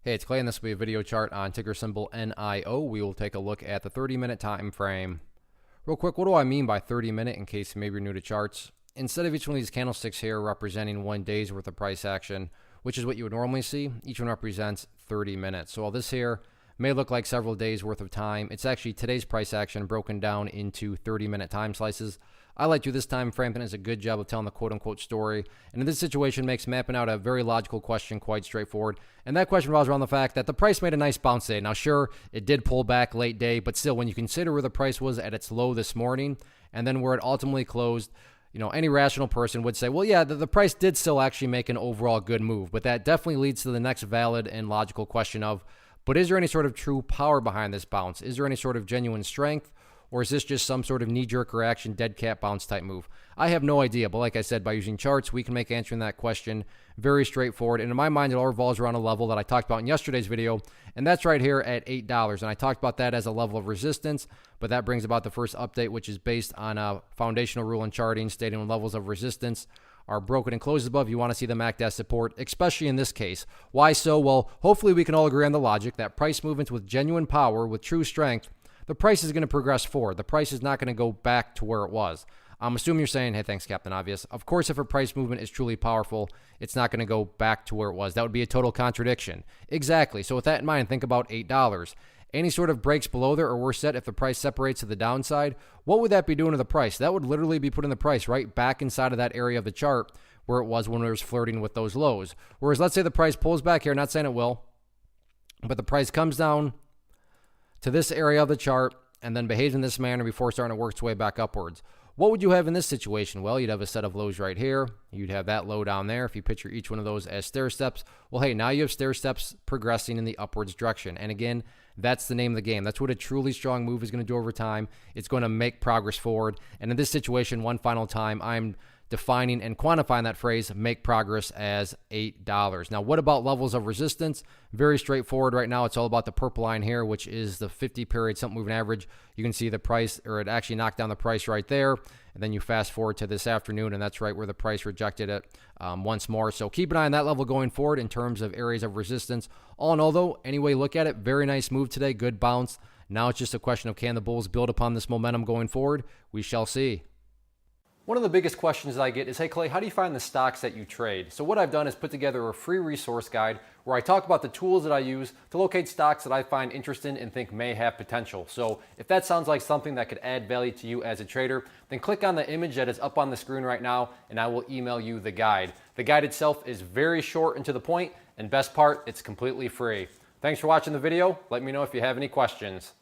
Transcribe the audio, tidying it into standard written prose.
Hey, it's Clay, and this will be a video chart on ticker symbol NIO. We will take a look at the 30-minute time frame. Real quick, what do I mean by 30-minute in case maybe you're new to charts? Instead of each one of these candlesticks here representing 1 day's worth of price action, which is what you would normally see, each one represents 30 minutes. So while this here may look like several days worth of time, it's actually today's price action broken down into 30-minute time slices. I like to this time frame, and it's a good job of telling the quote-unquote story. And in this situation, makes mapping out a very logical question quite straightforward. And that question revolves around the fact that the price made a nice bounce today. Now, sure, it did pull back late day, but still, when you consider where the price was at its low this morning, and then where it ultimately closed, any rational person would say, well, yeah, the price did still actually make an overall good move. But that definitely leads to the next valid and logical question of, but is there any sort of true power behind this bounce? Is there any sort of genuine strength? Or is this just some sort of knee-jerk reaction, dead cat bounce type move? I have no idea, but like I said, by using charts, we can make answering that question very straightforward. And in my mind, it all revolves around a level that I talked about in yesterday's video, and that's right here at $8. And I talked about that as a level of resistance, but that brings about the first update, which is based on a foundational rule in charting, stating when levels of resistance are broken and closed above, you want to see them act as support, especially in this case. Why so? Well, hopefully we can all agree on the logic that price movements with genuine power, with true strength, the price is going to progress forward. The price is not going to go back to where it was. I'm assuming you're saying, hey, thanks, Captain Obvious. Of course, if a price movement is truly powerful, it's not going to go back to where it was. That would be a total contradiction. Exactly. So with that in mind, think about $8. Any sort of breaks below there, or worse yet, if the price separates to the downside, what would that be doing to the price? That would literally be putting the price right back inside of that area of the chart where it was when it was flirting with those lows. Whereas let's say the price pulls back here, not saying it will, but the price comes down to this area of the chart and then behaves in this manner before starting to work its way back upwards. What would you have in this situation? Well, you'd have a set of lows right here. You'd have that low down there. If you picture each one of those as stair steps, well, hey, now you have stair steps progressing in the upwards direction. And again, that's the name of the game. That's what a truly strong move is going to do over time. It's going to make progress forward. And in this situation, one final time, I'm defining and quantifying that phrase, make progress, as $8. Now, what about levels of resistance? Very straightforward right now. It's all about the purple line here, which is the 50-period simple moving average. You can see the price, or it actually knocked down the price right there. And then you fast forward to this afternoon, and that's right where the price rejected it once more. So keep an eye on that level going forward in terms of areas of resistance. All in all, though, any way you look at it, very nice move today, good bounce. Now it's just a question of, can the bulls build upon this momentum going forward? We shall see. One of the biggest questions that I get is, hey Clay, how do you find the stocks that you trade? So what I've done is put together a free resource guide where I talk about the tools that I use to locate stocks that I find interesting and think may have potential. So if that sounds like something that could add value to you as a trader, then click on the image that is up on the screen right now and I will email you the guide. The guide itself is very short and to the point, and best part, it's completely free. Thanks for watching the video. Let me know if you have any questions.